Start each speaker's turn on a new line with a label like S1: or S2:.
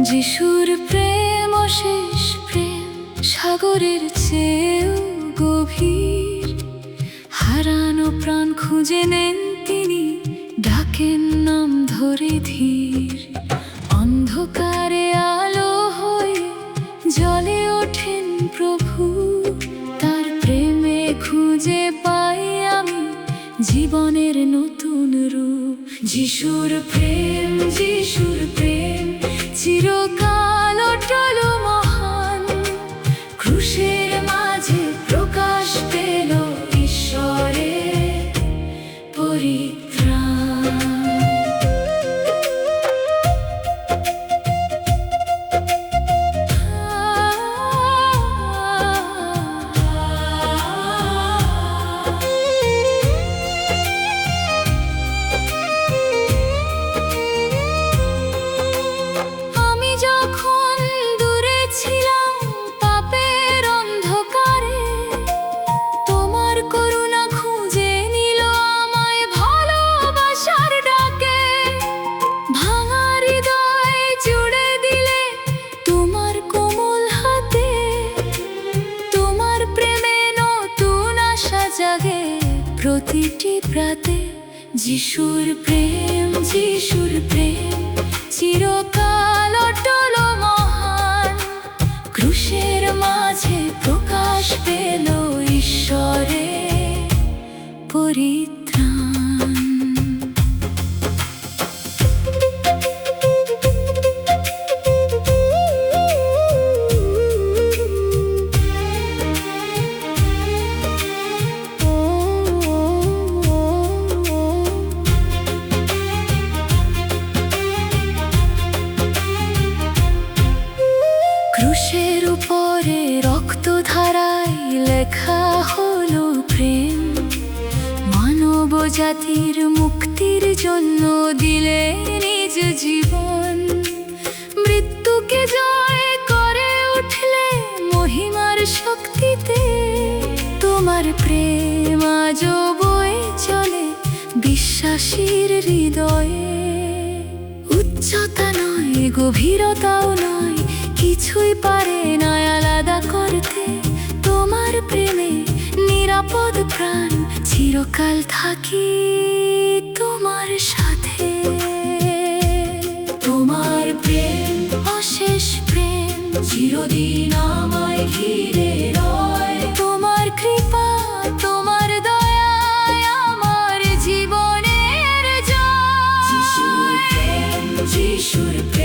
S1: যিশুর প্রেম অশেষ প্রেম, সাগরের চেয়েও গভীর। হারানো প্রাণ খুঁজে নেন তিনি, ডাকেন নাম ধরে ধীর। অন্ধকারে আলো হয়ে জ্বলে ওঠেন প্রভু, তার প্রেমে খুঁজে পাই আমি জীবনের নতুন রূপ। যিশুর প্রেম, যিশুর প্রেম চিরকাল অটল মহান। ক্রুশের মাঝে প্রকাশ পেল ঈশ্বরের পরিত্রাণ। প্রতিটি প্রাতে যিশুর প্রেম, যিশুর প্রেম চিরকাল অটল মহান। ক্রুশের মাঝে প্রকাশ পেল ঈশ্বরের পরিত্রাণ। ক্রুশের উপরে রক্তধারায় লেখা হলো প্রেম। মানব জাতির মুক্তির জন্য দিলে নিজ জীবন। মৃত্যুকে জয় করে উঠলে মহিমার শক্তিতে। তোমার প্রেম আজও বয়ে চলে বিশ্বাসীর হৃদয়ে। উচ্চতা নয়, গভীরতাও নয়, কিছুই পারে না আলাদা করতে তোমার প্রেমে। নিরাপদ প্রাণ চিরকাল থাকি তোমার সাথে। তোমার প্রেম অশেষ প্রেম চিরদিন আমায় ঘিরে রয়। তোমার কৃপা, তোমার দয়ায় আমার জীবনের জয়। যিশুর প্রেম, যিশুর প্রেম